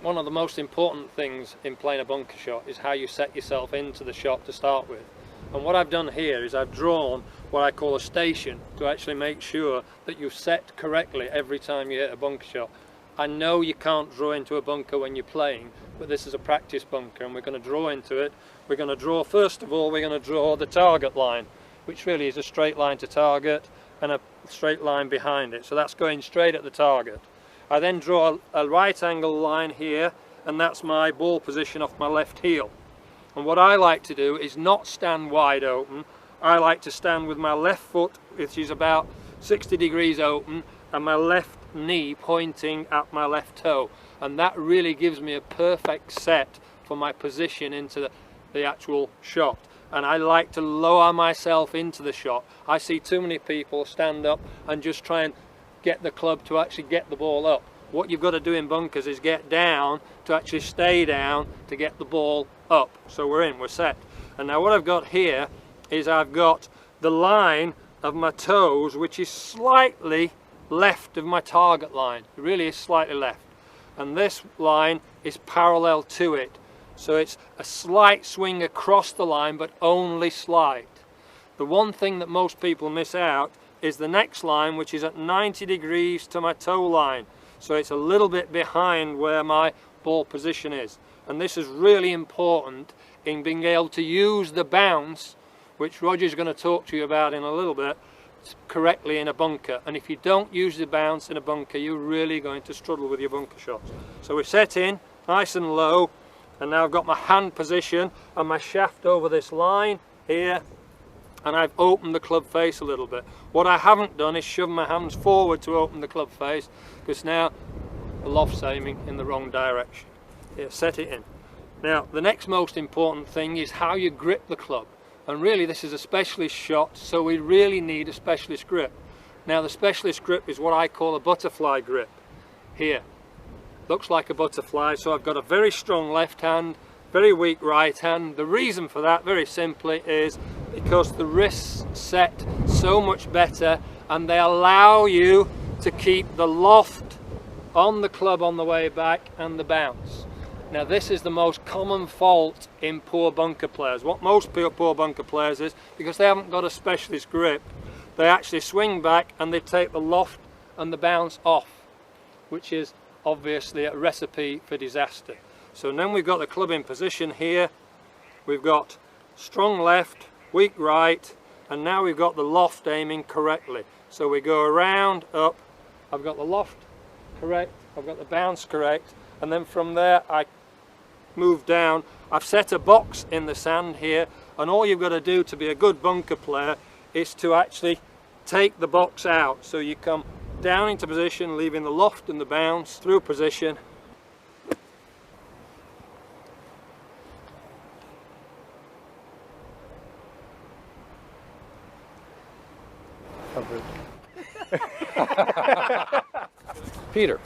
one of the most important things in playing a bunker shot is how you set yourself into the shot to start with. And what I've done here is I've drawn what I call a station to actually make sure that you set correctly every time you hit a bunker shot. I know you can't draw into a bunker when you're playing, but this is a practice bunker and we're going to draw into it. We're going to draw, first of all, we're going to draw the target line, which really is a straight line to target and a straight line behind it. So that's going straight at the target. I then draw a right angle line here, and that's my ball position off my left heel. And what I like to do is not stand wide open. I like to stand with my left foot, which is about 60 degrees open, and my left knee pointing at my left toe. And that really gives me a perfect set for my position into the actual shot. And I like to lower myself into the shot. I see too many people stand up and just try and get the club to actually get the ball up. What you've got to do in bunkers is get down to actually stay down to get the ball up. So we're set. And now what I've got here is I've got the line of my toes, which is slightly left of my target line. It really is slightly left. And this line is parallel to it. So it's a slight swing across the line, but only slight. The one thing that most people miss out is the next line, which is at 90 degrees to my toe line. So it's a little bit behind where my ball position is. And this is really important in being able to use the bounce, which Roger's going to talk to you about in a little bit, correctly in a bunker. And if you don't use the bounce in a bunker, you're really going to struggle with your bunker shots. So we're set in nice and low, and now I've got my hand position and my shaft over this line here, and I've opened the club face a little bit. What I haven't done is shove my hands forward to open the club face, because now the loft's aiming in the wrong direction. Here, set it in. Now the next most important thing is how you grip the club. And really this is a specialist shot, so we really need a specialist grip. Now the specialist grip is what I call a butterfly grip. Here, looks like a butterfly, so I've got a very strong left hand, very weak right hand. The reason for that, very simply, is because the wrists set so much better and they allow you to keep the loft on the club on the way back and the bounce. Now this is the most common fault in poor bunker players. What most poor bunker players is, because they haven't got a specialist grip, they actually swing back and they take the loft and the bounce off, which is obviously a recipe for disaster. So then we've got the club in position here, we've got strong left, weak right, and now we've got the loft aiming correctly. So we go around, up, I've got the loft correct, I've got the bounce correct, and then from there I move down. I've set a box in the sand here, and all you've got to do to be a good bunker player is to actually take the box out. So you come down into position, leaving the loft and the bounce through position. Peter,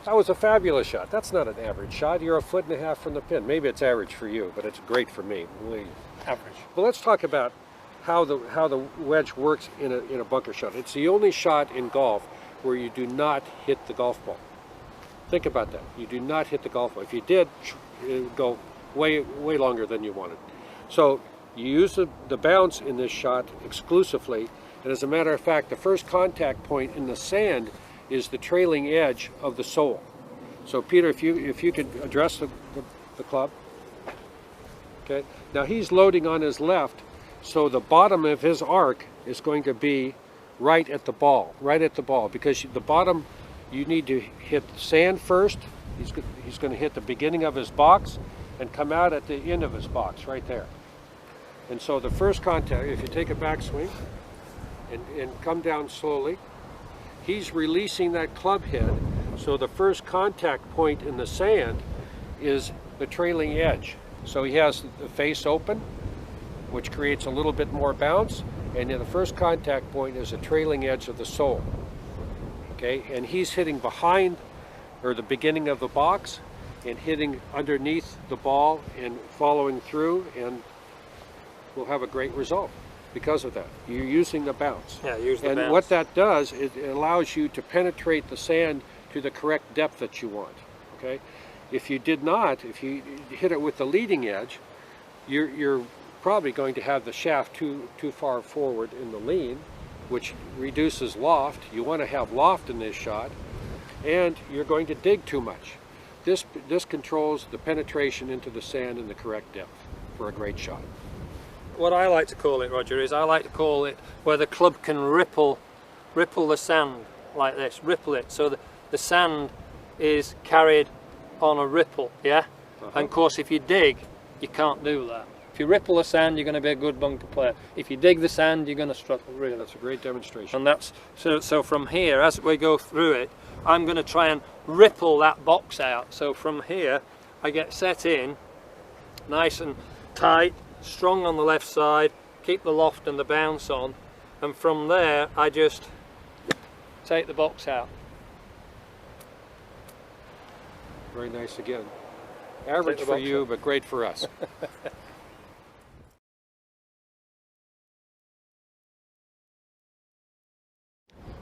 that was a fabulous shot. That's not an average shot. You're 1.5 feet from the pin. Maybe it's average for you, but it's great for me. Really Average. Well, let's talk about how the wedge works in a bunker shot. It's the only shot in golf where you do not hit the golf ball. Think about that. You do not hit the golf ball. If you did, it would go way longer than you wanted. So you use the bounce in this shot exclusively, and as a matter of fact, the first contact point in the sand is the trailing edge of the sole. So Peter, if you could address the club. Okay. Now he's loading on his left, so the bottom of his arc is going to be right at the ball, because the bottom, you need to hit sand first. He's going to hit the beginning of his box and come out at the end of his box right there. And so the first contact, if you take a backswing and come down slowly, he's releasing that club head, so the first contact point in the sand is the trailing edge. So he has the face open, which creates a little bit more bounce, and then the first contact point is the trailing edge of the sole. Okay, and he's hitting behind, or the beginning of the box, and hitting underneath the ball and following through, and we'll have a great result because of that. You're using the bounce. Yeah, use the bounce. And what that does, it allows you to penetrate the sand to the correct depth that you want. Okay, If you did not, if you hit it with the leading edge, you're probably going to have the shaft too far forward in the lean, which reduces loft. You want to have loft in this shot, and you're going to dig too much. This controls the penetration into the sand in the correct depth for a great shot. What I like to call it, Roger, is I like to call it where the club can ripple the sand like this, ripple it, so the sand is carried on a ripple, yeah? And of course if you dig, you can't do that. If you ripple the sand, you're going to be a good bunker player. If you dig the sand, you're going to struggle, really. That's a great demonstration. And that's, so from here, as we go through it, I'm going to try and ripple that box out. So from here, I get set in, nice and tight, strong on the left side, keep the loft and the bounce on, and from there, I just take the box out. Very nice again. Average for you, but great for us.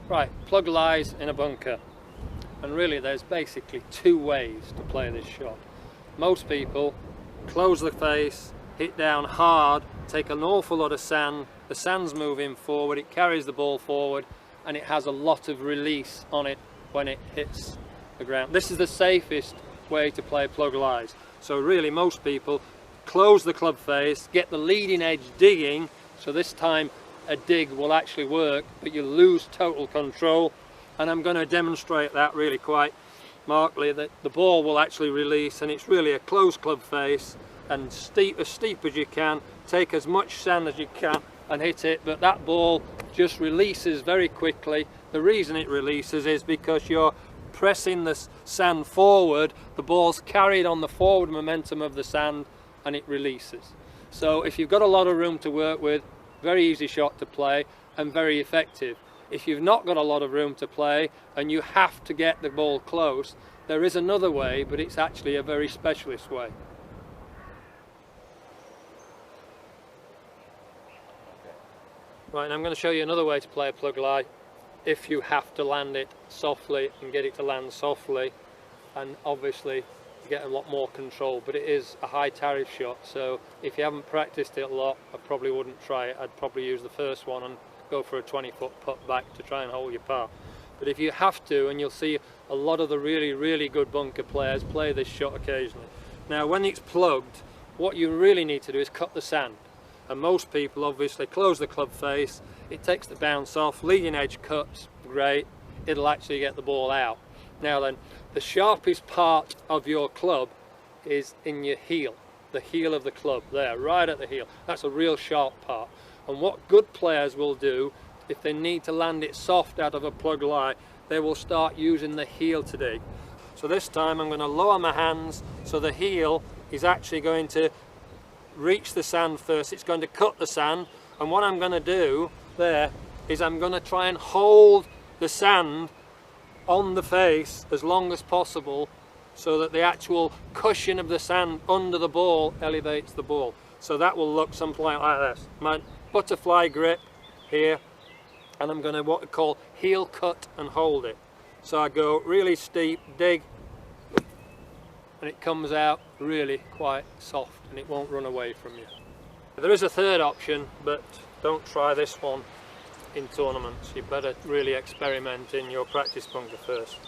Right, plug lies in a bunker. And really there's basically two ways to play this shot. Most people close the face, hit down hard, take an awful lot of sand, the sand's moving forward, it carries the ball forward, and it has a lot of release on it when it hits the ground. This is the safest way to play plug lies. So really most people close the club face, get the leading edge digging, so this time a dig will actually work, but you lose total control. And I'm going to demonstrate that really quite markedly, that the ball will actually release, and it's really a closed club face, and as steep as you can, take as much sand as you can and hit it, but that ball just releases very quickly. The reason it releases is because you're pressing the sand forward, the ball's carried on the forward momentum of the sand, and it releases. So if you've got a lot of room to work with, very easy shot to play and very effective. If you've not got a lot of room to play and you have to get the ball close, there is another way, but it's actually a very specialist way. Right, and I'm going to show you another way to play a plug lie if you have to land it softly and get it to land softly, and obviously you get a lot more control, but it is a high tariff shot, so if you haven't practiced it a lot, I probably wouldn't try it. I'd probably use the first one and go for a 20-foot putt back to try and hold your par. But if you have to, and you'll see a lot of the really good bunker players play this shot occasionally. Now when it's plugged, what you really need to do is cut the sand, and most people obviously close the club face, it takes the bounce off, leading edge cuts, great, it'll actually get the ball out. Now then, the sharpest part of your club is in your heel, the heel of the club there, right at the heel. That's a real sharp part. And what good players will do, if they need to land it soft out of a plug lie, they will start using the heel to dig. So this time I'm going to lower my hands so the heel is actually going to reach the sand first. It's going to cut the sand, and what I'm going to do there is I'm going to try and hold the sand on the face as long as possible, so that the actual cushion of the sand under the ball elevates the ball. So that will look something like this. My butterfly grip here, and I'm going to what we call heel cut and hold it. So I go really steep, dig, and it comes out really quite soft and it won't run away from you. There is a third option, but don't try this one in tournaments. You better really experiment in your practice bunker first.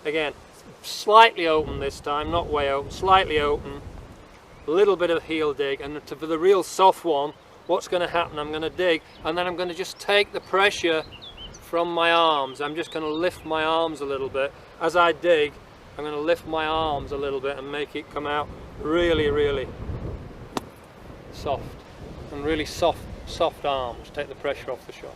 Again, slightly open this time, not way open, slightly open, a little bit of heel dig, and for the real soft one, what's going to happen, I'm going to dig, and then I'm going to just take the pressure from my arms. I'm just going to lift my arms a little bit. As I dig, I'm going to lift my arms a little bit and make it come out really soft, and really soft arms, take the pressure off the shot.